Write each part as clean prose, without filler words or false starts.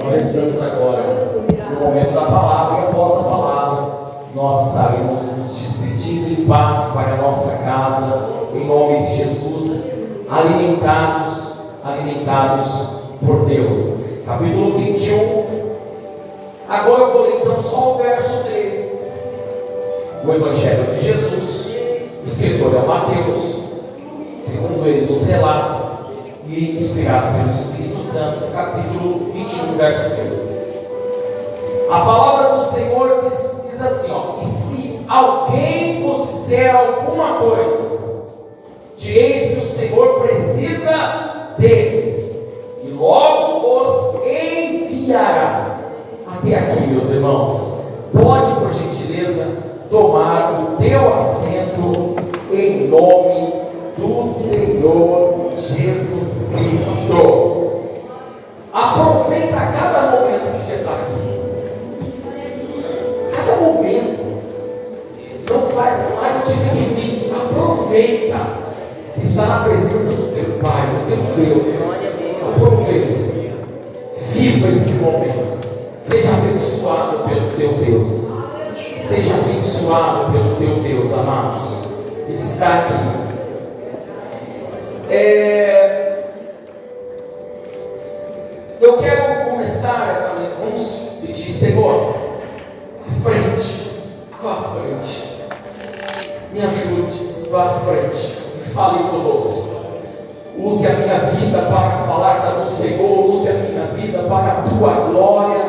Nós já estamos agora no momento da palavra, e após a palavra nós estaremos nos despedindo em paz para a nossa casa, em nome de Jesus, alimentados por Deus. Capítulo 21. Agora eu vou ler então só o verso 3. O Evangelho de Jesus, o escritor é Mateus, segundo ele nos relata, e inspirado pelo Espírito Santo, capítulo 21, verso 3. A palavra do Senhor diz assim, ó: e se alguém vos disser alguma coisa, direis que o Senhor precisa deles, e logo os enviará. Até aqui, meus irmãos, pode por gentileza tomar o teu assento em nome do Senhor Jesus Cristo. Aproveita cada momento que você está aqui. Cada momento. Não faz, eu tive que vir. Aproveita. Se está na presença do teu Pai, do teu Deus, aproveita. Viva esse momento. Seja abençoado pelo teu Deus. Seja abençoado pelo teu Deus, amados. Ele está aqui. Eu quero começar essa. Vamos pedir, Senhor, vá à frente, me ajude, vá à frente e fale conosco. Use a minha vida para falar do Senhor, use a minha vida para a tua glória.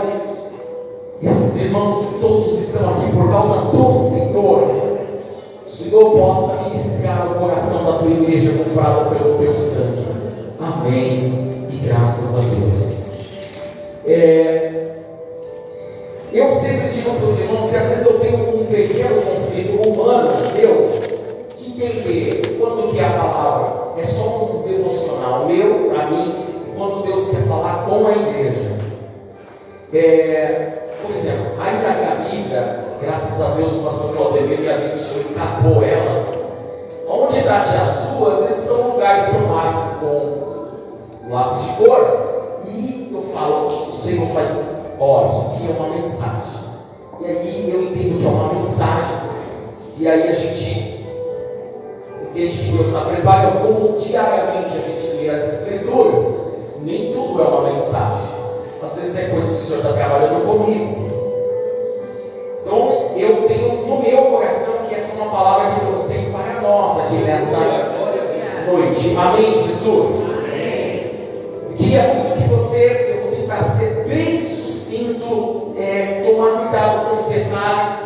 Esses irmãos todos estão aqui por causa do Senhor. O Senhor possa ministrar o coração da tua igreja comprada pelo teu sangue. Amém. E graças a Deus. Eu sempre digo para os irmãos que às vezes eu tenho um pequeno conflito humano, de entender quando que a palavra é só um devocional meu, para mim, quando Deus quer falar com a igreja. Por exemplo, aí na minha Bíblia, graças a Deus o pastor Claudemir me abençoou e capou ela. Onde dá de azul, às vezes são lugares que eu marco com lápis de cor, e eu falo, o Senhor faz, isso aqui é uma mensagem. E aí eu entendo que é uma mensagem, e aí a gente entende que Deus está preparando, como diariamente a gente lê as Escrituras, nem tudo é uma mensagem. Às vezes é coisa que o Senhor está trabalhando comigo. Então eu tenho no meu coração que essa é uma palavra que Deus tem para nós aqui nessa noite. Amém, Jesus? Amém. Eu queria muito que você, eu vou tentar ser bem sucinto, tomar cuidado com os detalhes,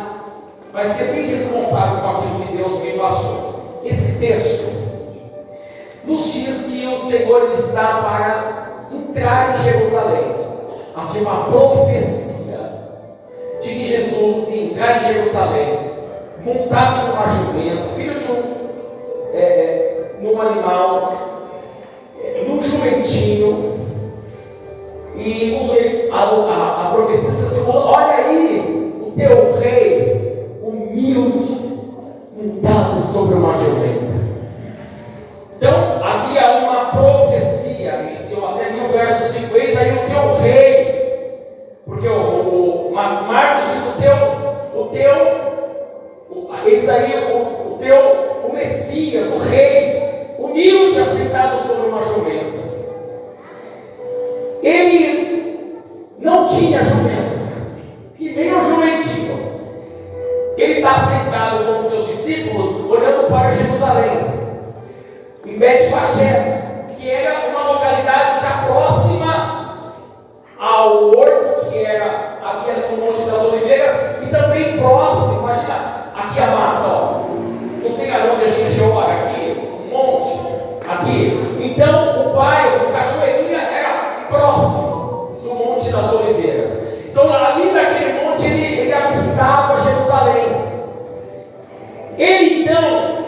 mas ser bem responsável com aquilo que Deus me passou. Esse texto nos diz que o Senhor ele está para entrar em Jerusalém. Havia uma profecia de que Jesus ia entrar em Jerusalém, montado numa jumenta, filho de num animal, num jumentinho, e a profecia diz assim: olha aí o teu rei, humilde, montado sobre uma jumenta. Então havia uma profecia, eu até li o verso 5, eis aí o teu rei, porque o Marcos diz eis aí o Messias, o rei, humilde, assentado sobre uma jumenta. Ele não tinha jumenta, e nem o jumentinho. Ele está sentado com os seus discípulos, olhando para Jerusalém, em Betfagé, que era uma localidade já próxima ao horto que havia no Monte das Oliveiras, e também próximo, imagina, aqui a mata, não tem onde a gente olha aqui, um monte, aqui. Então o bairro, o Cachoeirinha, era próximo do Monte das Oliveiras. Então ali naquele monte ele avistava Jerusalém. Ele então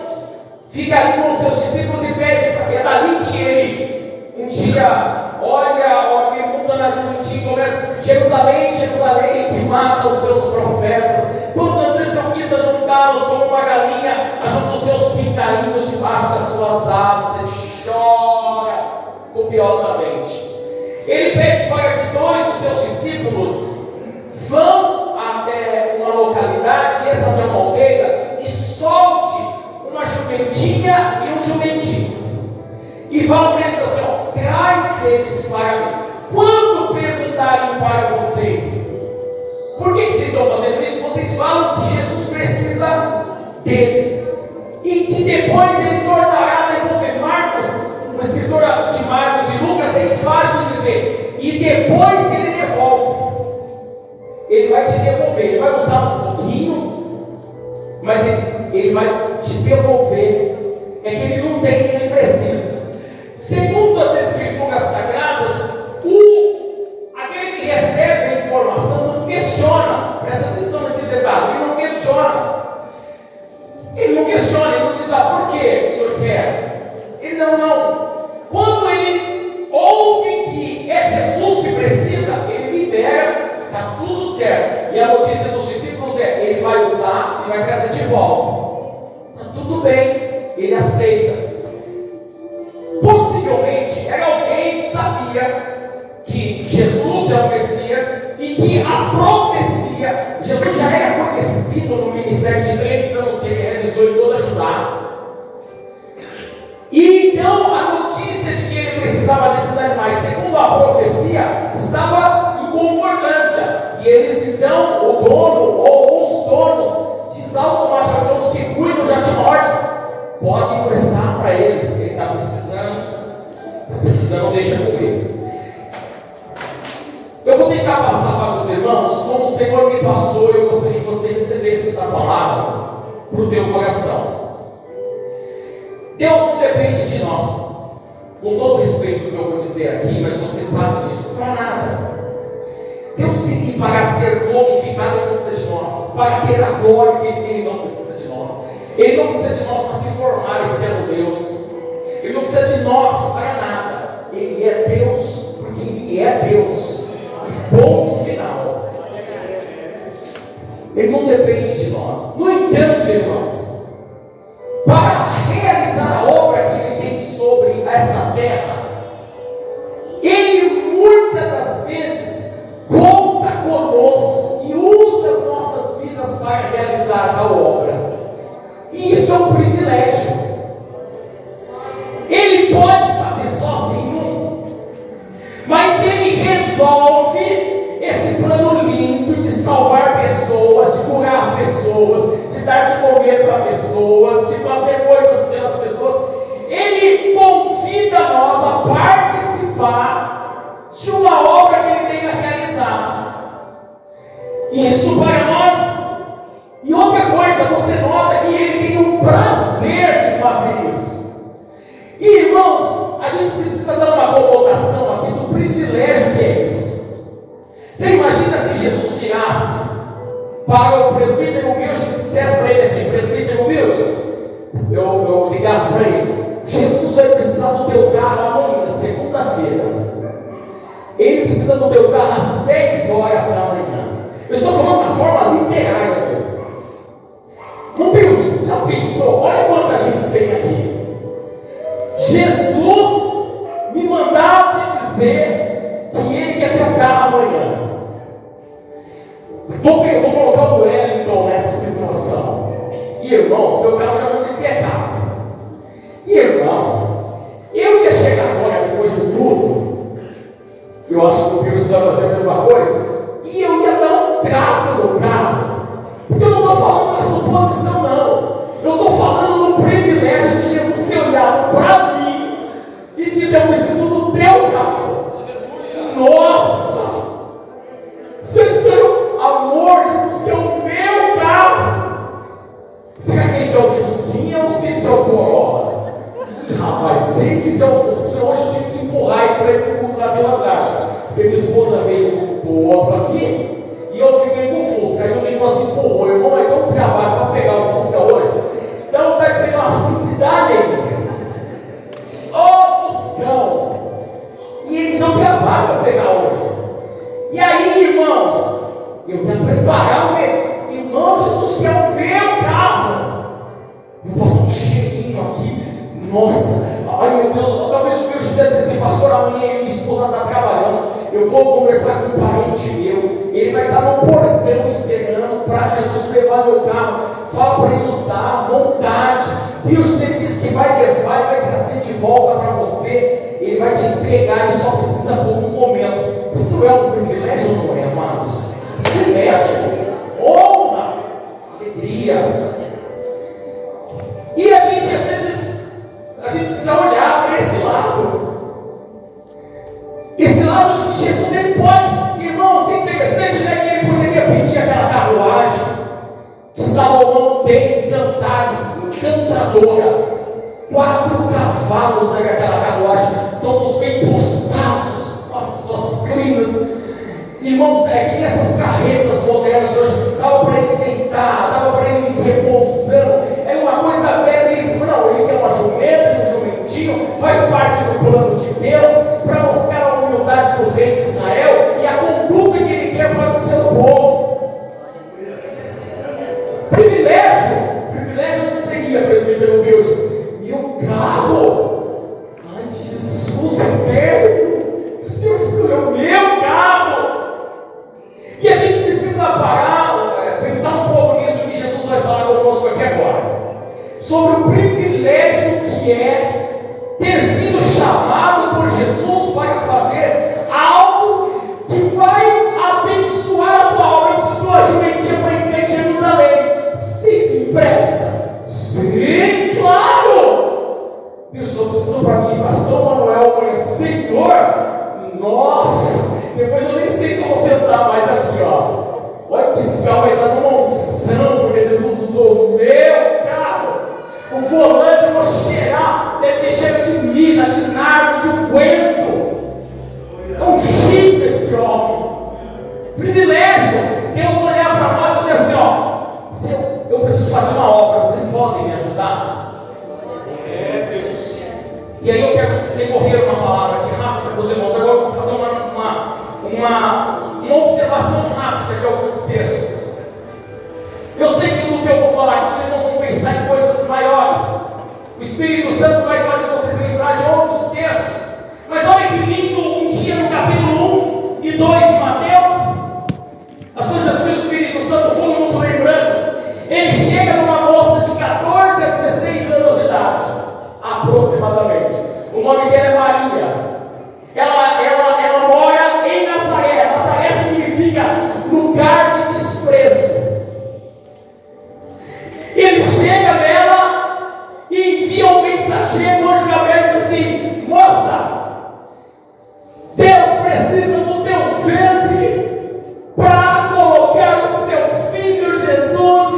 fica ali com os seus discípulos e pede, é dali que ele um dia olha aquele mundo na juventude e começa: Jerusalém, Jerusalém, que mata os seus profetas. Quantas vezes eu quis ajuntá-los como uma galinha ajunta os seus pintainhos debaixo das suas asas. Ele chora copiosamente. Ele pede para que dois dos seus discípulos perguntarem para vocês: por que vocês estão fazendo isso? Vocês falam que Jesus precisa deles e que depois ele tornará a devolver. Marcos, o escritor de Marcos e Lucas, é enfático em dizer: e depois ele devolve. Ele vai te devolver, ele vai usar um pouquinho, mas ele vai te devolver. É que ele não tem, ele precisa. Segundo as escrituras sagradas, aquele que recebe a informação não questiona. Presta atenção nesse detalhe, ele não questiona. Ele não questiona, ele não diz: por que o senhor quer? Ele não. Quando ele ouve que é Jesus que precisa, ele libera, está tudo certo. E a notícia dos discípulos é: ele vai usar e vai trazer de volta. Está tudo bem, ele aceita. Possivelmente era alguém que sabia que Jesus é o Messias e que a profecia, Jesus já era conhecido no ministério de 3 anos que ele realizou em toda a Judá. E então a notícia de que ele precisava desses animais, segundo a profecia, estava em concordância. E eles então, o dono ou os donos, diz automaticamente: os que cuidam já de morte, pode emprestar para ele. Ele está precisando, deixa comigo. Eu vou tentar passar para os irmãos como o Senhor me passou. Eu gostaria que você recebesse essa palavra para o teu coração. Deus não depende de nós, com todo respeito do que eu vou dizer aqui, mas você sabe disso, para nada. Deus sim, para ser glorificado, Ele não precisa de nós. Para ter a glória que Ele tem, Ele não precisa de nós. Ele não precisa de nós para se formar e ser Deus. Ele não precisa de nós para nada. Ele é Deus, porque Ele é Deus. Ponto final. Ele não depende de nós. No entanto, irmãos, para realizar a obra que Ele tem sobre essa terra, Ele muitas das vezes conta conosco e usa as nossas vidas para realizar a obra. E isso é um privilégio. Ele pode fazer sozinho, mas Ele resolve esse plano lindo de salvar pessoas, de curar pessoas, de dar de comer para pessoas, de fazer coisas pelas pessoas. Ele convida nós a participar de uma obra que Ele tem a realizar. Isso para nós. E outra coisa, você nota que Ele tem o prazer de fazer isso. E irmãos, a gente precisa dar uma conotação aqui do privilégio que é isso. Você imagina se Jesus virasse para o presbítero Milches e dissesse para ele assim: presbítero Milches, eu ligasse para ele: Jesus vai precisar do teu carro amanhã, segunda-feira. Ele precisa do teu carro às 10 horas da manhã. Eu estou falando da forma literária mesmo. Não, Milches, já pensou? Olha quanta gente tem aqui. Jesus me mandar te dizer que Ele quer ter um carro amanhã. Vou colocar o Wellington nessa situação. E irmãos, meu carro já não é impecável. E irmãos, eu ia chegar agora depois do culto. Eu acho que o Wilson vai fazer a mesma coisa. E eu ia dar um trato no carro. Porque eu não estou falando da suposição, não. Eu estou falando do privilégio de Jesus ter olhado para mim e de eu preciso do teu carro. Nossa! Vocês viram? Amor, Jesus quer o meu carro. Será que ele quer o Fusquinha ou se ele quer o Corolla? Rapaz, se ele quiser o Fusquinha, hoje eu tive que empurrar ele para ir para o culto na Vila Antártica. Porque minha esposa veio com o outro aqui e eu fiquei com o Fusca. Aí o Nicolas empurrou. Irmão, vai ter um trabalho para pegar o Fusca hoje. Então vai pegar uma simplicidade aí. Ô Fuscão! E ele não trabalha para pegar hoje. E aí, irmãos, eu ia preparar o meu. Irmão, Jesus quer o meu carro. Eu posso um cheirinho aqui. Nossa, ai meu Deus, talvez o meu quiser dizer assim: pastor, amanhã minha esposa está trabalhando. Eu vou conversar com um parente meu. Ele vai estar no portão esperando para Jesus levar meu carro. Fala para ele usar à vontade. E o Senhor disse que vai levar e vai trazer de volta para você. Ele vai te entregar, ele só precisa por um momento. Isso é um privilégio ou não é, amados? Privilégio, honra, alegria. E a gente, às vezes, a gente precisa olhar para esse lado. Esse lado de que Jesus, ele pode, irmãos, é interessante, né, que ele poderia pedir aquela carruagem que Salomão tem, cantares, encantadora. 4 cavalos era aquela carruagem, todos bem postados, com as suas crinas. Irmãos, é que nessas carretas modernas hoje, dava para ele deitar, dava para ele vir repousando. É uma coisa bela e isso, não, ele tem uma jumenta, um jumentinho, faz parte do plano de Deus, para mostrar a humildade do rei de Israel e a conduta que ele quer para o seu povo. Privilégio que seria, presbítero Wilson? E o carro? Ai, Jesus eterno! O Senhor escolheu o meu carro! E a gente precisa parar, pensar um pouco nisso que Jesus vai falar conosco aqui agora. Sobre o privilégio que é ter sido chamado por Jesus para fazer algo que vai abençoar a tua obra. Eu preciso de uma jumentinha para entrar em Jerusalém. Vocês me emprestam? Sim, claro! Deus não precisou para mim, pastor Manuel, amanhã, Senhor, nossa, depois eu nem sei se eu vou sentar mais aqui, ó. Olha que esse carro vai dar uma unção, porque Jesus usou o meu carro. O volante eu vou cheirar, deve ter cheiro de mirra, de nardo, de unguento. É um chique esse homem. Privilégio, Deus olhar para nós e dizer assim, ó, eu preciso fazer uma obra, vocês podem me ajudar? E aí eu quero decorrer uma palavra aqui rápida para os irmãos. Agora eu vou fazer uma observação rápida de alguns textos. Eu sei que no que eu vou falar aqui, os irmãos vão pensar em coisas maiores. O Espírito Santo vai fazer vocês lembrar de outros textos. Mas olha que lindo, um dia no capítulo 1 e 2 de Mateus, as coisas que o Espírito Santo foi nos lembrando. Ele chega numa moça de 14 a 16 anos de idade, aproximadamente. O nome dela é Maria. Ela mora em Nazaré. Nazaré significa lugar de desprezo. Ele chega nela e envia um mensageiro, o anjo Gabriel, diz assim: moça, Deus precisa do teu ventre para colocar o seu filho Jesus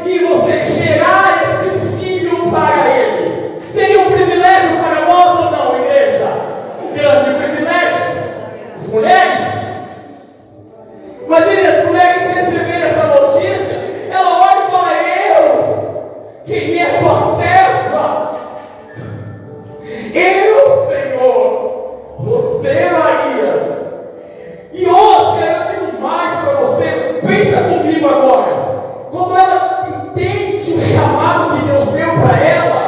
e você gerar esse filho para ele. Seria um privilégio para nós ou não, igreja? Um grande privilégio. As mulheres, imagine as mulheres receberem essa notícia. Ela olha e fala: quem é tua serva? Eu, Senhor, você, Maria. E outra, eu digo mais para você, pensa comigo agora. Quando ela entende o chamado que Deus deu para ela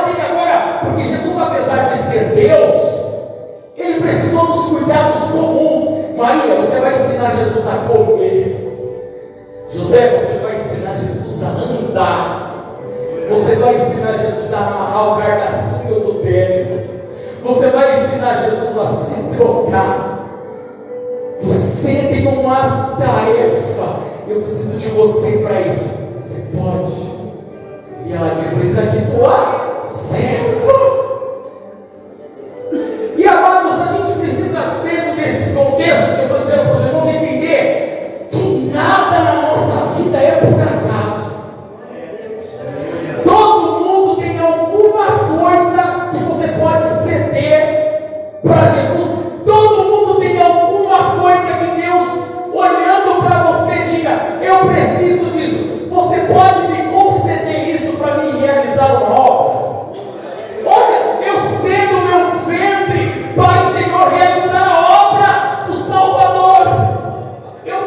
tem agora, porque Jesus, apesar de ser Deus, ele precisou dos cuidados comuns. Maria, você vai ensinar Jesus a comer. José, você vai ensinar Jesus a andar. Você vai ensinar Jesus a amarrar o guarda-cinto do tênis. Você vai ensinar Jesus a se trocar. Você tem uma tarefa. Eu preciso de você para isso. Você pode. E ela diz: eis aqui tua serva. E amados, a gente precisa, dentro desses contextos que eu estou dizendo para os irmãos, entender que nada na nossa vida é por acaso. Todo mundo tem alguma coisa que você pode ceder para Jesus. Todo mundo tem alguma coisa que Deus, olhando para você, diga: eu preciso disso. Você pode me conceder isso para me realizar uma obra? Olha, eu cedo meu ventre para o Senhor realizar a obra do Salvador. Eu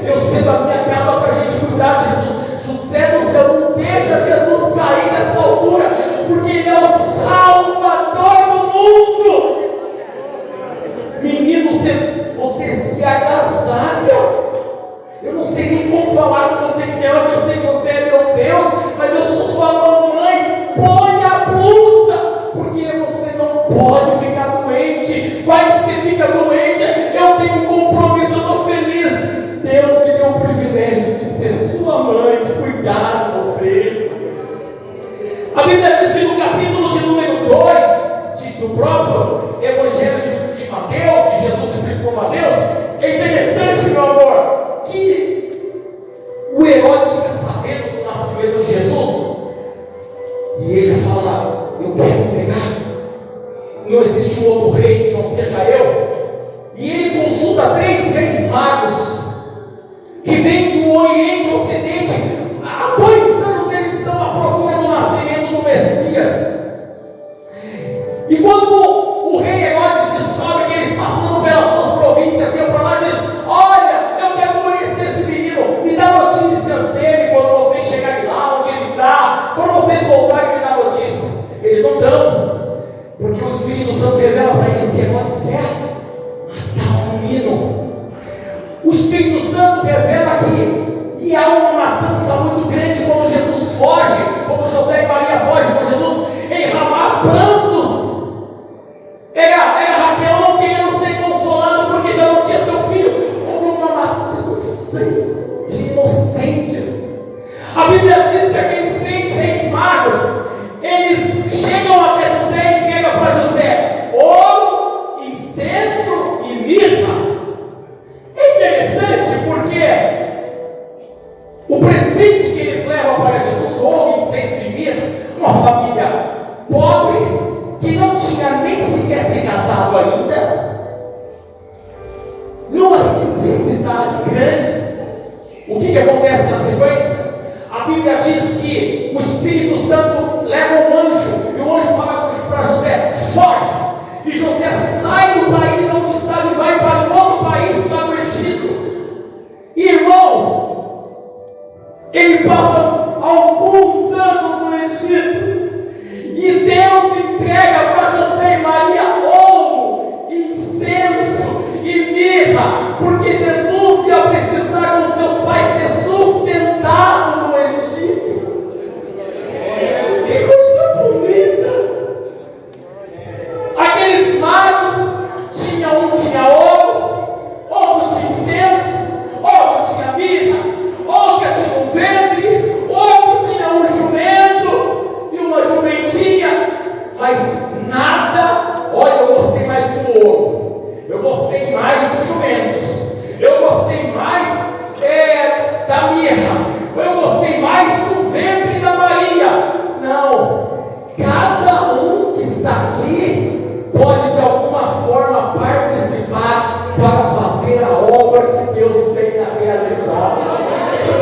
cedo a minha casa para a gente cuidar de Jesus. José do céu, não deixa Jesus cair nessa altura, porque Ele é o Salvador do mundo. Menino, você se agasalha. Eu não sei nem como falar com você, que eu sei que você é meu Deus, mas eu sou sua mamãe. Põe a blusa. sua mãe te cuidar de você. A Bíblia diz que no capítulo de número 2 do próprio Evangelho de Mateus, de Jesus escrito por Mateus, é interessante, meu amor, que o Herodes fica sabendo do nascimento de Jesus e ele fala: eu quero pegar, não existe um outro rei que não seja eu. E ele consulta 3 reis magos que vêm do Oriente e Ocidente. Há 2 anos eles estão à procura do nascimento do Messias. E quando o rei Herodes descobre que eles passando pelas suas províncias iam para lá, diz: olha, eu quero conhecer esse menino, me dá notícias dele quando vocês chegarem lá, onde ele está, quando vocês voltarem, me dá notícia. Eles não dão, porque o Espírito Santo revela para eles que Herodes quer matar o menino. O Espírito Santo revela que há uma matança muito grande quando Jesus foge, quando José e Maria fogem com Jesus, em Ramá, prantos. Era Raquel não querendo ser consolada porque já não tinha seu filho. Houve uma matança de inocentes. A Bíblia diz que aqueles 3 reis magos, eles chegam até José e entregam para José ouro, incenso e mirra. É interessante porque o presente que eles levam para Jesus, ouro, incenso e mirra, uma família pobre, que não tinha nem sequer se casado ainda, numa simplicidade grande. O que acontece na sequência? A Bíblia diz que o Espírito Santo leva um anjo, e o anjo fala para José: foge. E José sai do país onde estava e vai para um outro país, para o Egito. E, irmãos, ele passa alguns anos no Egito, e Deus entrega para José e Maria ouro, incenso e mirra, porque Jesus ia precisar com seus pais ser sustentado no Egito. Que coisa bonita! Aqueles magos tinha ouro, outro tinha incenso, outro tinha mirra, outro tinha um ventre, outro tinha um jumento e uma jumentinha, mas nada. Olha, eu gostei mais do ouro, eu gostei mais dos jumentos, eu gostei mais da mirra, eu gostei mais do ventre da Maria. Não, cada um que está aqui pode de alguma forma participar para fazer a obra que Deus tem a realizar. Isso é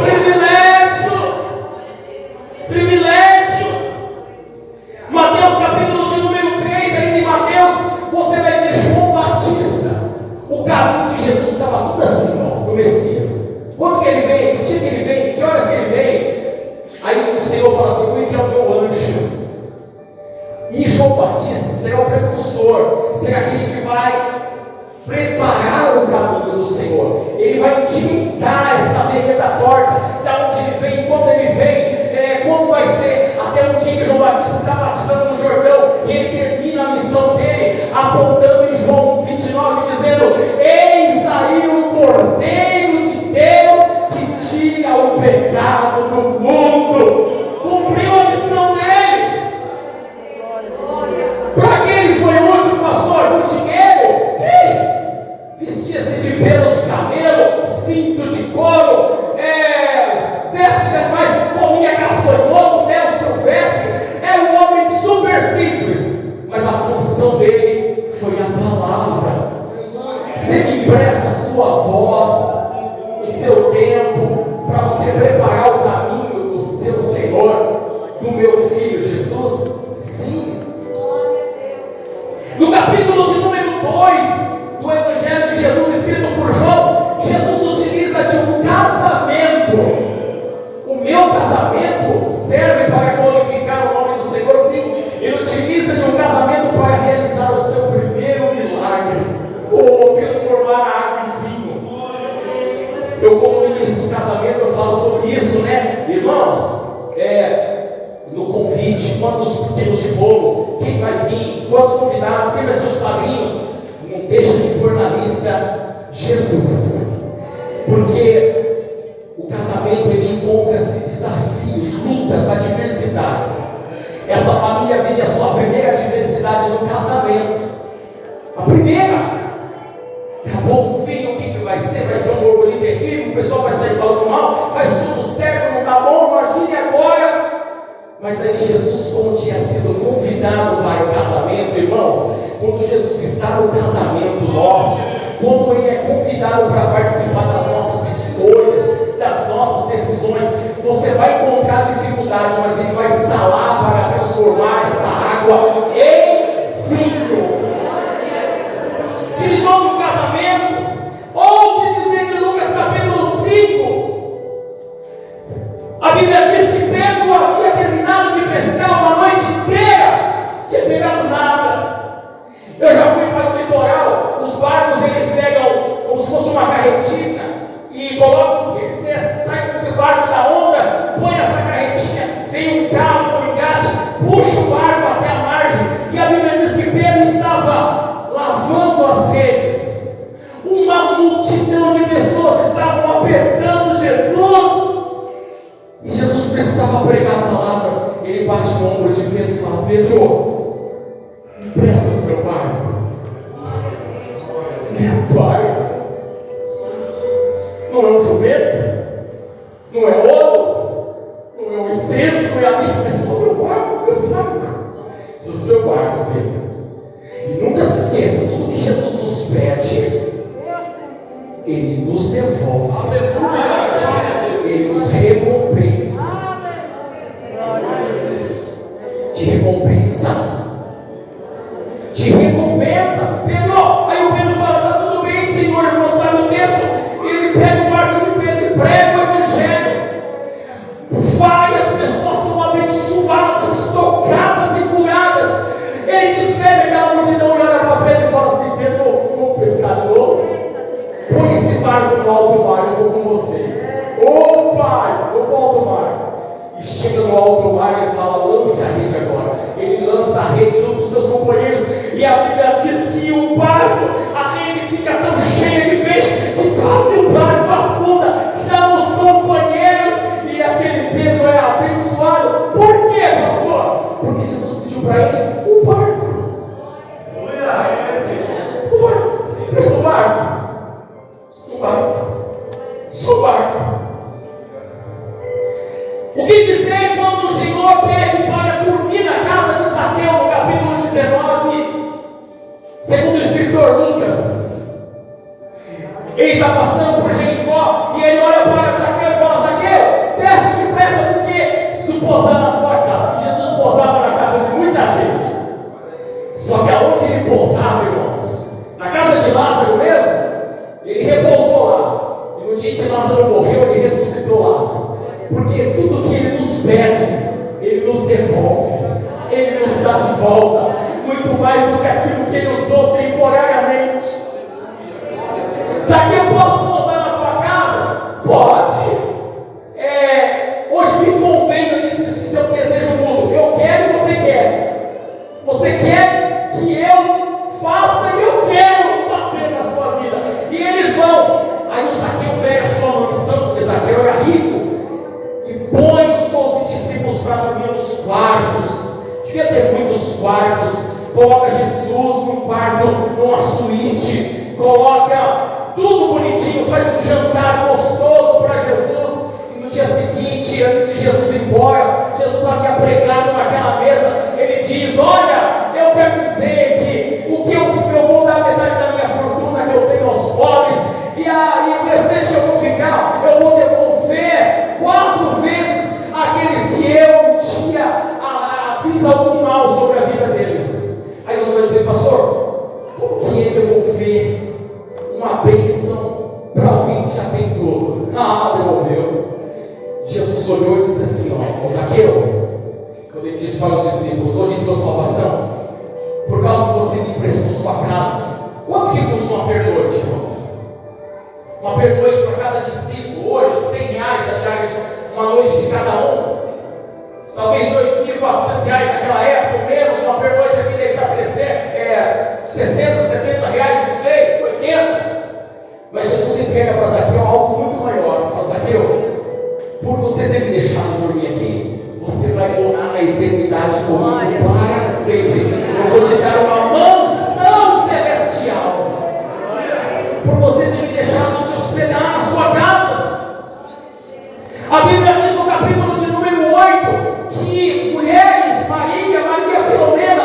privilégio. Mateus capítulo de número 3, ainda em Mateus, você vai ver João Batista. O caminho de Jesus estava tudo assim, ó, do Messias. Quando que ele vem? Que dia que ele vem? Que horas que ele vem? Aí o Senhor fala assim: vou enviar o meu anjo. E João Batista será o precursor, será aquele que vai preparar o caminho do Senhor. Ele vai endireitar essa vereda torta, da onde ele vem, quando ele vem, como vai ser, até um dia que João Batista está batizando no Jordão, e ele termina a missão dele, apontando em João 29, dizendo: eis aí o Cordeiro de Deus que tira o pecado do mundo. Cumpriu a missão dele. Para quem ele foi útil, pastor? No dinheiro? Vestia-se de pelos de camelo, cinto de couro, vestes de animais, comia gafanhoto, mel silvestre. Era um homem super simples, mas a função dele foi a palavra. Você me empresta a sua voz, o seu tempo, para você preparar o caminho do seu Senhor, do meu filho Jesus? Sim. No capítulo de número 2 do Evangelho de Jesus, escrito por João, Jesus utiliza de um casamento. O meu casamento serve para glorificar o nome do Senhor, sim. Ele utiliza de um casamento para realizar o seu primeiro milagre, ou transformar a água em vinho. Eu, como ministro do casamento, eu falo sobre isso, né? Irmãos, no convite, quantos quilos de bolo, quem vai vir, quantos convidados, quem vai ser os padrinhos, não deixa de pôr na lista Jesus, porque o casamento ele encontra-se desafios, lutas, adversidades. Essa família vive a sua primeira adversidade no casamento. A primeira. Acabou o filho, o que vai ser? Vai ser um orgulho terrível, o pessoal vai sair falando mal, faz tudo certo, não está bom, imagine agora. Mas daí Jesus, como tinha sido convidado para o casamento, irmãos, quando Jesus está no casamento nosso, quando Ele é convidado para participar das nossas escolhas, das nossas decisões, você vai encontrar dificuldade, mas Ele vai estar lá para transformar essa água em vinho. Utilizou no casamento, ou o que dizer de Lucas capítulo 5, a Bíblia diz que Pedro havia terminado de pescar uma noite inteira, tinha pegado nada. Eu já fui para o litoral, os barcos eles pegam como se fosse uma carretinha e colocam, eles saem com o barco da onda, põe essa carretinha, vem um cabo, um engate, puxa o barco até a margem, e a Bíblia diz que Pedro estava lavando as redes. Uma multidão de pessoas estavam apertando Jesus. E Jesus precisava pregar a palavra. Ele bate no ombro de Pedro e fala: Pedro, empresta seu barco. Meu barco não é um jumento, não é ouro, não é um incenso, não é a Bíblia, é só meu barco, meu barco. Isso é o seu barco, Pedro. E nunca se esqueça, tudo que Jesus nos pede, Ele nos devolve. Ele nos recompensa. Te recompensa. Te recompensa. Pedro, aí o Pedro fala: tá tudo bem, Senhor, irmão, sabe o texto? Ele pega o barco de Pedro e prega o Evangelho. Várias pessoas são abençoadas, tocadas e curadas. Ele despede aquela multidão, olha para Pedro e fala assim: Pedro, vamos pescar de novo? Põe esse barco no alto mar, eu vou com vocês. Ô Pai, vou para o alto mar. E chega no alto mar e ele fala: lança a rede agora. Ele lança a rede junto com seus companheiros. E a Bíblia diz que o barco, a rede fica tão cheia de peixe que quase o barco afunda. Chama os companheiros e aquele Pedro é abençoado. Por quê, pastor? Porque Jesus pediu para ele o barco. O barco. Isso é o barco. Isso é o barco. Isso é o barco. O que dizer quando o Senhor pede para dormir na casa de Zaqueu, no capítulo 19, segundo o escritor Lucas? Ele está passando por Jericó e ele olha para Zaqueu e fala: Zaqueu, desce depressa, porque preciso posar na tua casa. E Jesus posava na casa de muita gente. Só que aonde ele pousava, irmãos? Na casa de Lázaro mesmo, ele repousou lá. E no dia que Lázaro morreu, ele ressuscitou Lázaro. Porque tudo que Ele nos pede, Ele nos devolve, Ele nos dá de volta, muito mais do que aquilo que Ele usou temporariamente. Zaqueu, posso pousar na tua casa? Pode. Hoje me convém, eu disse isso, que seu desejo mudo. Eu quero e você quer. Você quer que eu faça e eu quero fazer na sua vida. E eles vão. Aí o Zaqueu pega a sua mansão, porque Zaqueu era rico. Põe os 12 discípulos para dormir nos quartos. Devia ter muitos quartos. Coloca Jesus num quarto, numa suíte. Coloca tudo bonitinho. Faz um jantar gostoso para Jesus. E no dia seguinte, antes de Jesus ir embora, Jesus havia pregado naquela mesa. Ele diz: olha, eu quero dizer que o que eu vou dar metade da minha fortuna que eu tenho aos pobres, e o restante eu vou ficar, eu vou devolver 4 vezes aqueles que eu fiz algum mal sobre a vida deles. Aí você vai dizer: pastor, como que é devolver uma bênção para alguém que já tem tudo? Devolveu. Jesus olhou e disse assim: ó Zaqueu, quando ele disse para os discípulos: hoje entrou salvação, por causa que você me emprestou sua casa. Quanto que custa uma pernoite, irmão? Uma pernoite para cada discípulo, hoje, R$100 a diária, uma noite de cada um. Talvez R$8.400 naquela época, ou menos. Uma pernoite aqui deve estar 60, 70 reais, não sei, 80. Mas Jesus entrega para Zaqueu algo muito maior. Ele fala: Zaqueu, por você ter me deixado dormir aqui, você vai morar na eternidade comigo para sempre. Eu vou te dar uma mansão celestial, por você ter me deixado se hospedar na sua casa. A Bíblia diz no capítulo de número 8 que mulheres, Maria Filomena,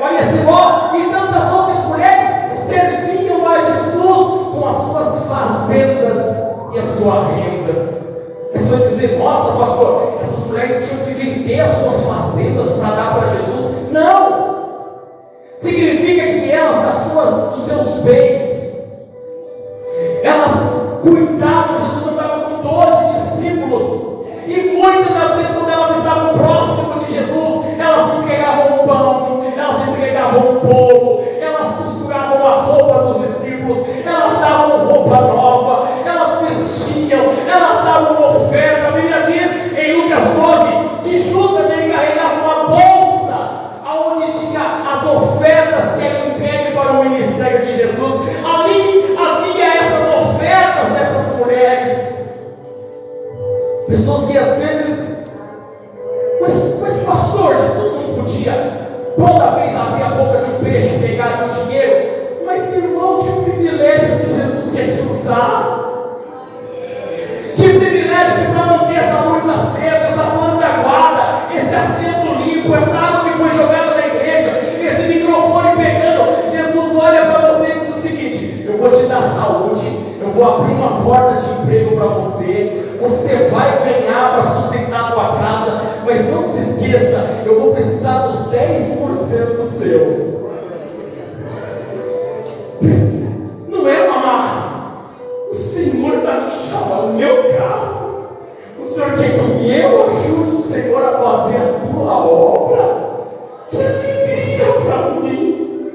Maria Simó e tantas outras mulheres serviam a Jesus com as suas fazendas e a sua renda. É só dizer, nossa pastor, essas mulheres tinham que vender as suas fazendas para dar para Jesus. Não! Significa que elas, dos seus bens, elas cuidavam. Jesus andava com 12 discípulos, e muitas das vezes, quando elas estavam próximas de Jesus, elas entregavam pão, elas entregavam bolo, elas costuravam a roupa dos discípulos, elas davam roupa nova, elas vestiam, elas davam oferta. A Bíblia diz em Lucas 12 que Judas ele carregava uma bolsa onde tinha as ofertas que eram entregues para o ministério de Jesus. Ali havia essas ofertas dessas mulheres. Pessoas que às vezes, mas pastor, Jesus não podia toda vez abrir a boca de um peixe e pegar o dinheiro. Mas irmão, que privilégio que Jesus quer te usar. Que privilégio que para manter essa luz acesa, essa planta aguada, esse assento limpo, essa água que foi jogada na igreja, esse microfone pegando. Jesus olha para você e diz o seguinte: eu vou te dar saúde, eu vou abrir uma porta de emprego para você, você vai ganhar para sustentar a tua casa, mas não se esqueça, eu vou precisar dos 10% seu. Não é, mamá? O Senhor está me chamando, meu carro. O Senhor quer que eu ajude o Senhor a fazer a tua obra? Que alegria para mim!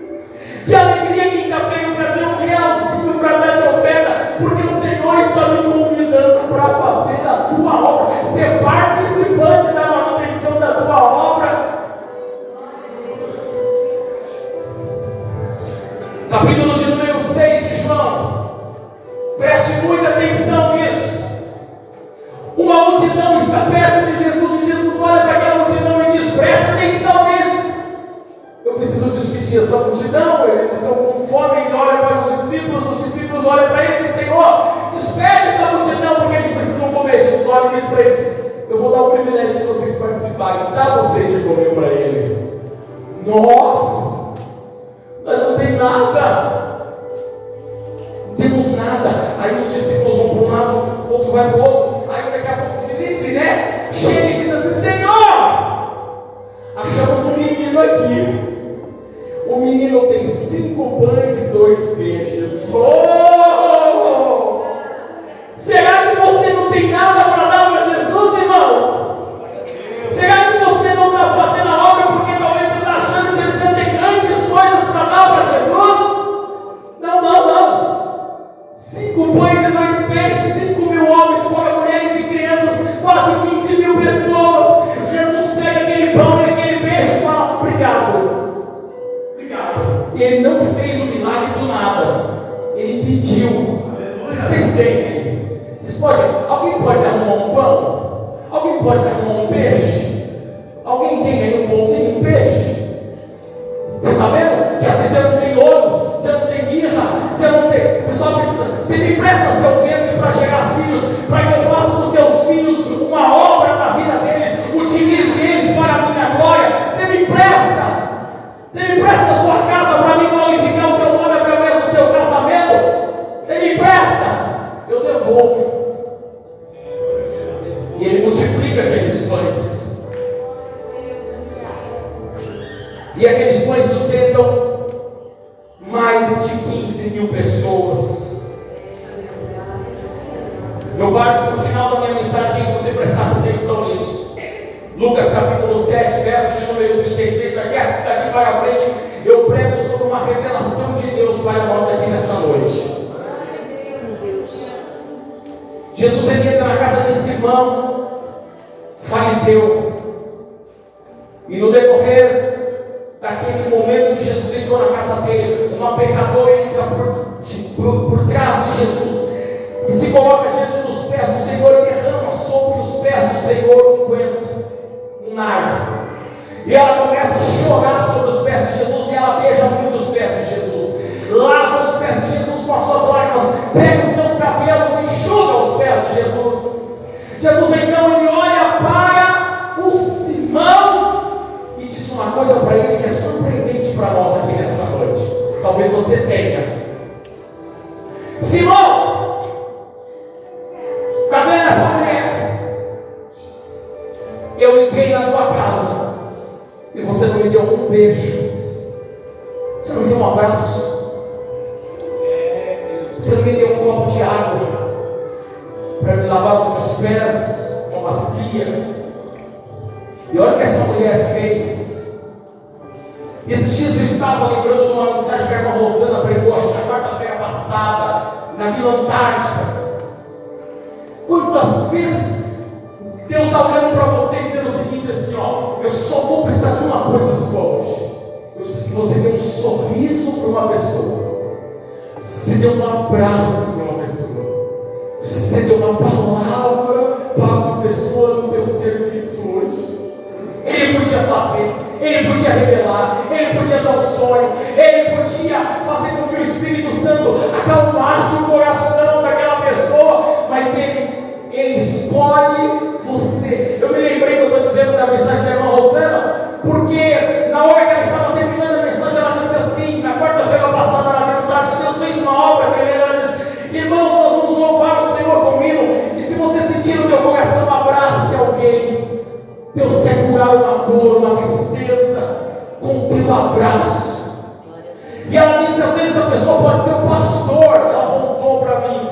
Que alegria quem está veio trazer um realzinho para dar de oferta, porque o Senhor está me convidando para fazer a tua obra, ser participante da manutenção da tua obra. Capítulo de número 6 de João. Preste muita atenção nisso. Uma multidão está perto de Jesus e Jesus olha para aquela multidão e diz: preste atenção nisso. Eu preciso despedir essa multidão, eles estão com fome. Ele olha para os discípulos olham para ele e diz: Senhor, despede essa multidão porque eles precisam comer. Jesus olha e diz para eles: eu vou dar o privilégio de vocês participarem, dá vocês de comer para ele. Nós não temos nada. Não temos nada. Aí os discípulos vão para um lado, o outro vai para o outro. Aí daqui a pouco Filipe, chega e diz assim: Senhor, achamos um menino aqui. O menino tem 5 pães e 2 peixes. Oh! Será que você não tem nada para dar para Jesus, irmãos? Será que você não está fazendo a obra porque talvez você está achando que você precisa ter grandes coisas para dar para Jesus? Não. 5 pães e 2 peixes, 5 mil homens, fora mulheres e crianças, quase 15 mil pessoas. Jesus pega aquele pão e aquele peixe e fala: obrigado. E ele não fez o milagre do nada. Ele pediu. O que vocês têm aí? Alguém pode me arrumar um pão? Alguém pode me arrumar um peixe? Alguém tem aí um pãozinho e um peixe? Você está vendo? Que às vezes você não tem ouro, você não tem mirra, você só precisa. Você me empresta seu ventre para gerar filhos, para que eu faça dos teus filhos uma obra na vida deles, utilize eles para a minha glória. Você me empresta a sua casa para mim glorificar o teu nome através do seu casamento. Você me empresta, eu devolvo. E ele multiplica aqueles pães. E aqueles pães sustentam mais de 15 mil pessoas. Meu pai, no final da minha mensagem, queria que você prestasse atenção nisso. Lucas capítulo 7, verso de número 36. Daqui para frente eu prego sobre uma revelação de Deus para nós aqui nessa noite. Jesus entra na casa de Simão, fariseu. E no decorrer daquele momento que Jesus entrou na casa dele, uma pecadora entra por trás de Jesus e se coloca diante dos pés do Senhor e derrama sobre os pés do Senhor um unguento, um nardo. E ela começa a chorar sobre os pés de Jesus e ela beija muito os pés de Jesus. Lava os pés de Jesus com as suas lágrimas, pega os seus cabelos e enxuga os pés de Jesus. Jesus então ele olha para o Simão e diz uma coisa para ele que é surpreendente para nós aqui nessa noite. Talvez você tenha. Simão, está vendo essa mulher? Eu entrei na tua casa e você não me deu um beijo, você não me deu um abraço, você não me deu um copo de água para me lavar os meus pés, uma bacia. E olha o que essa mulher fez. Esses dias eu estava lembrando de uma mensagem que a irmã Rosana pregou, acho que na quarta-feira passada, na Vila Antártica. Quantas vezes Deus está olhando para você e dizendo o seguinte assim, ó, eu só vou precisar de uma coisa sua hoje. Eu preciso que você dê um sorriso para uma pessoa. Você dê um abraço para uma pessoa. Você dê uma palavra para uma pessoa no teu serviço hoje. Ele podia fazer, ele podia revelar, ele podia dar um sonho, ele podia fazer com que o Espírito Santo acalmasse o coração daquela pessoa, mas ele escolhe você. Eu me lembrei que eu estou dizendo da mensagem da irmã Rosana, porque na hora que ela estava terminando a mensagem, ela disse assim, na quarta-feira passada na verdade, Deus fez uma obra tremenda. Ela disse, irmãos, nós vamos louvar o Senhor comigo, e se você sentir no teu coração, abrace alguém. Deus quer curar uma dor, uma tristeza com o teu abraço. E ela disse, às vezes a pessoa pode ser o pastor, ela apontou para mim,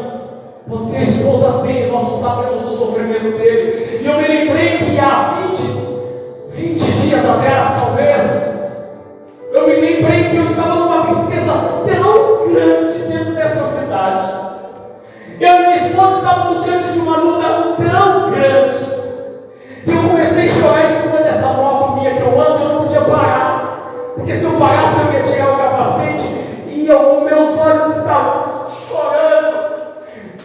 pode ser a esposa dele, nós não sabemos do sofrimento dele. E eu me lembrei que há 20 dias atrás, talvez, eu me lembrei que eu estava numa tristeza tão grande dentro dessa cidade. Eu e minha esposa estávamos diante de uma luta tão grande, que eu comecei a chorar em cima dessa moto minha que eu ando, eu não podia parar, porque se eu parasse eu ia tirar o capacete e meus olhos estavam chorando.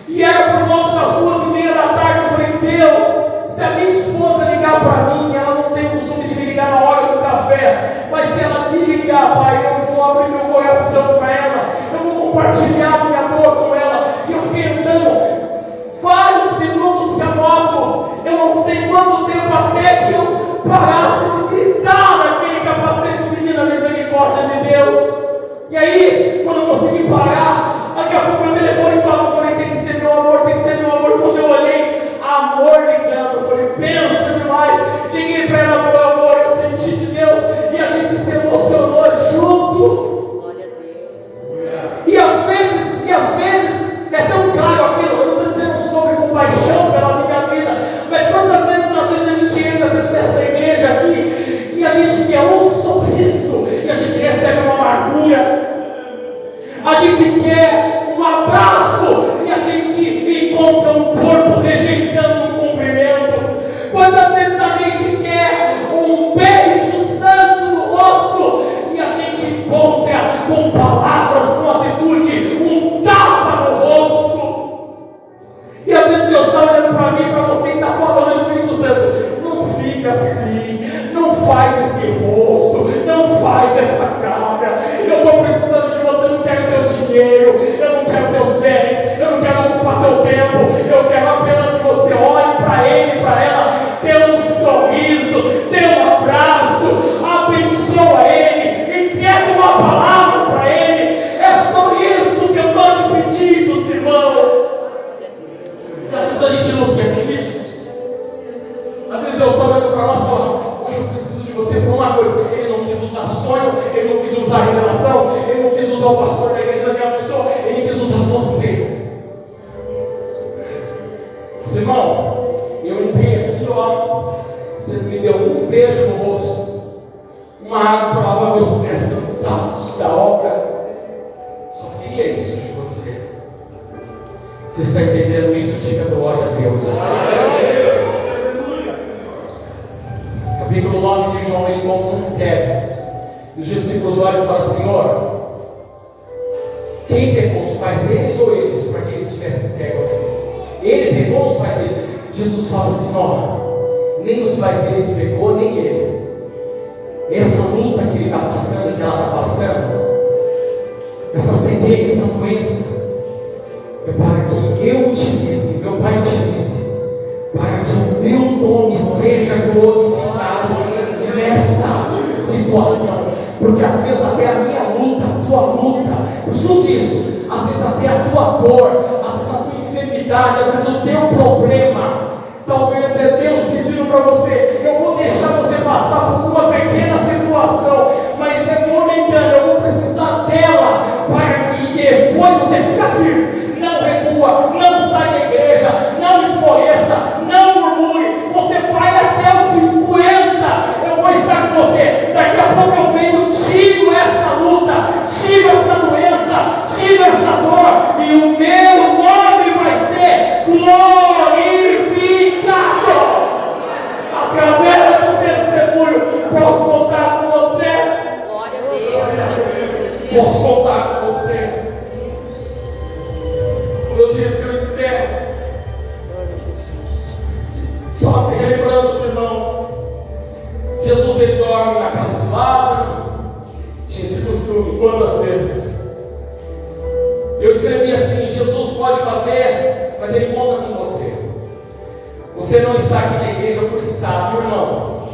E era por volta das 2:30 da tarde. Eu falei, Deus, se a minha esposa ligar para mim, ela não tem o costume de me ligar na hora do café, mas se ela me ligar, Pai, eu vou abrir meu coração para ela, eu vou compartilhar minha dor com ela. E eu fiquei andando vários minutos com a moto, eu não sei quanto tempo, até que eu parasse de gritar naquele capacete pedindo a misericórdia de Deus. E aí, quando eu consegui parar, daqui a pouco meu telefone toca, eu falei, tem que ser meu amor, tem que ser meu amor. Quando eu olhei, amor ligando, eu falei, pensa demais. Liguei para ela, falei, amor, eu senti de Deus, e a gente se emocionou junto. Glória a Deus. E às vezes é tão claro aquilo. Eu não estou dizendo sobre compaixão pela minha vida, mas quantas vezes a gente entra dentro dessa igreja aqui e a gente quer um sorriso e a gente recebe uma amargura, a gente quer um abraço e a gente encontra um corpo rejeitando um cumprimento. Quantas vezes a gente quer um beijo santo no rosto e a gente encontra com palavras, com atitude, um tapa no rosto. E às vezes Deus está olhando para mim, para você, e está falando, Espírito Santo, não fica assim, não faz esse rosto, não faz essa cara. Eu estou precisando de você, não quero teu dinheiro, eu não quero teus bens, eu não quero ocupar teu tempo, eu quero apenas que você olhe para ele, para ela, dê um sorriso, dê um abraço, abençoa ele, entrega uma palavra para ele. É só isso que eu estou te pedindo, Simão. Às vezes a gente não serviço. Às vezes Deus está olhando para nós e fala, hoje eu preciso de você por uma coisa. Ele não quis usar sonho, ele não quis usar revelação, ele não quis usar o pastor da igreja daquela pessoa, ele quis usar você. Simão, eu entrei aqui, ó, você me deu um beijo no rosto, uma água para lavar meus pés cansados da obra. Só queria isso de você. Você está entendendo isso? Diga glória a Deus. Capítulo 9 de João, ele conta um cego. E os discípulos olham e falam, Senhor, quem pecou, os pais deles ou eles, para que ele tivesse cego assim? Ele pegou os pais dele. Jesus fala assim: ó, nem os pais deles pegou, nem ele. Essa luta que ele está passando, que ela está passando, essa cegueira, essa doença, é para que eu utilize, meu Pai utilize, para que o meu nome seja glorificado nessa situação. Porque às vezes até a minha luta, a tua luta, escute isso, às vezes até a tua dor, às vezes a tua enfermidade, às vezes o teu problema, talvez é Deus pedindo para você: eu vou deixar você passar por uma pequena situação, mas é momentânea, eu vou precisar dela, para que depois você fique firme. Não recua, não sai da igreja, não esmoreça, não murmure, você vai até o 50, eu vou estar com você. Daqui a pouco eu venho, tiro essa luta, tiro essa doença, tiro essa dor, e o meu nome vai ser glorificado. Através do testemunho, posso contar com você? Glória a Deus. Posso contar com você? Como eu disse, eu encerro. Só relembrando os irmãos, Jesus ele dorme na casa de Lázaro. Tinha esse costume, quantas vezes? Eu escrevi assim: Jesus pode fazer, mas ele conta com você. Você não está aqui na igreja por estar, viu, irmãos?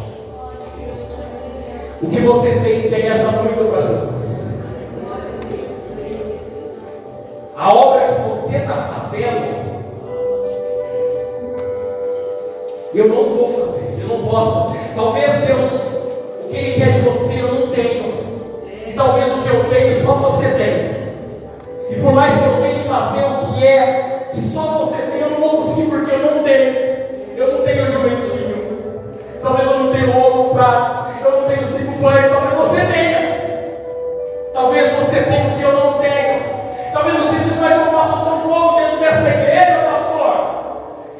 O que você tem interessa muito para Jesus. A obra que você está fazendo, eu não vou fazer, eu não posso fazer. Talvez Deus, o que Ele quer de você, eu não tenho. E talvez o que eu tenho, só você tem. E por mais que eu tente fazer o que só você tem, eu não vou conseguir, porque eu não tenho. Eu não tenho jumentinho. Talvez eu não tenha ouro no prato. Eu não tenho 5 pães, talvez você tenha. Talvez você tenha o que eu não tenho. Talvez você diz: mas eu faço tão pouco dentro dessa igreja, pastor.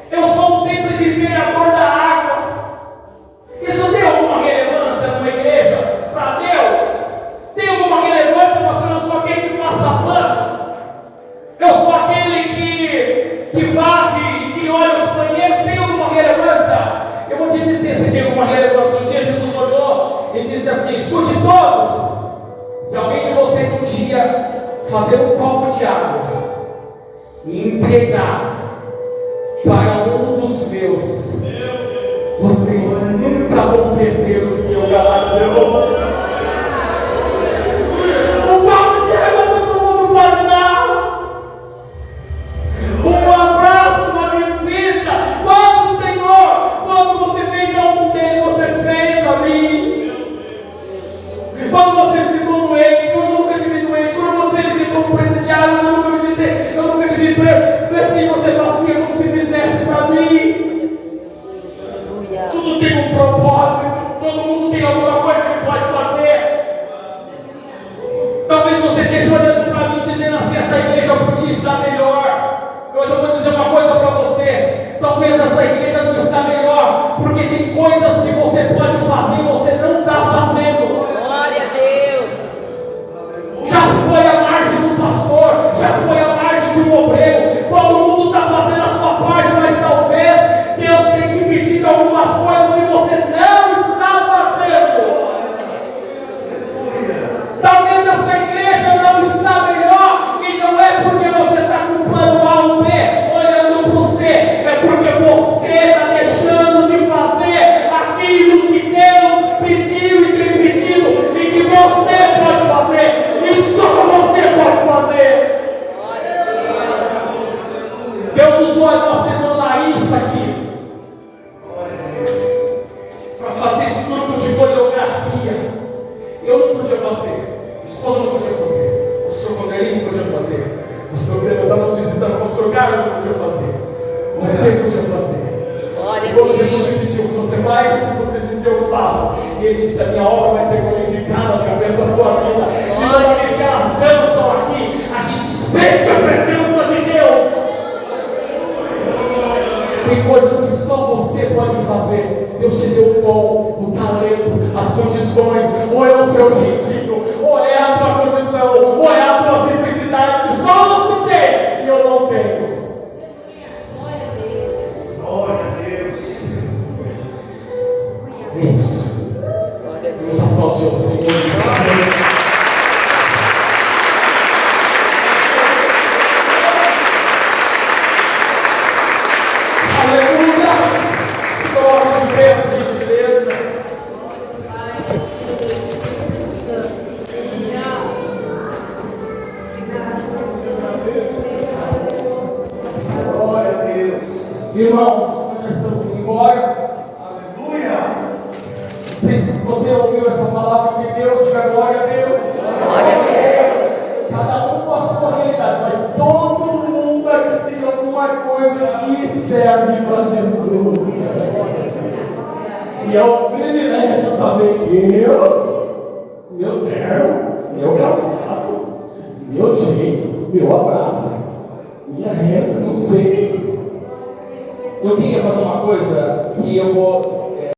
Eu sou um simples imperador da água. Isso tem alguma relevância numa igreja para Deus? Tem alguma relevância, pastor? Eu sou aquele que passa pano. Eu sou aquele que varre, que olha os banheiros. Tem alguma relevância? Eu vou te dizer se tem alguma relevância. Um dia Jesus olhou e disse assim: escute todos. Se alguém de vocês um dia fazer um copo de água e entregar para um dos meus, vocês nunca vão perder o seu galardão. Um copo de água todo mundo pode dar. Um abraço, uma visita. Quando, Senhor, quando você fez algum deles, você fez a mim. Quando você visitou um doente, eu nunca tive doente. Quando você visitou um presidiário, eu nunca visitei, eu nunca tive preso. Assim você fazia como se fizesse para mim. Tudo tem um propósito. Todo mundo tem alguma coisa que pode fazer. Talvez você esteja olhando para mim dizendo assim: essa igreja podia estar melhor. Mas eu vou dizer uma coisa para você: talvez essa igreja não está melhor porque tem coisas que você pode fazer e você não está fazendo. Glória a Deus. Já foi a margem do pastor, já foi a margem de um obreiro. Todo mundo está fazendo a sua parte, mas talvez Deus tenha te pedido algumas coisas e você não está fazendo. Talvez essa igreja não está melhor, e não é porque você está com o plano A ou B olhando para o C, é porque você está deixando de fazer aquilo que Deus pediu e tem pedido, e que você pode fazer, e só você pode fazer. Deus usou a nossa irmã Laísa aqui para fazer esse grupo de coreografia. Eu não podia fazer, a esposa não podia fazer, o pastor Vanderlei não podia fazer, o pastor Grêmio estava nos visitando, o pastor Carlos não podia fazer, você podia fazer. Quando Jesus te pediu, você faz, você disse: eu faço. E ele disse: a minha obra vai ser glorificada através da sua vida. E toda vez que elas dançam aqui, a gente sente a presença de Deus. Tem coisas que só você pode fazer. Deus te deu o dom, o talento, as condições. Ou é o seu jeitinho, ou é a tua condição, ou é a tua simplicidade que só você tem e eu não tenho. Irmãos, nós já estamos indo embora. Aleluia! Não sei se você ouviu essa palavra e entendeu. Diga glória a Deus. Glória a Deus. Cada um com a sua realidade, mas todo mundo aqui tem alguma coisa que serve para Jesus. E é um privilégio saber que meu terno, meu calçado, meu jeito, meu abraço, minha renda, não sei. Eu queria fazer uma coisa que eu vou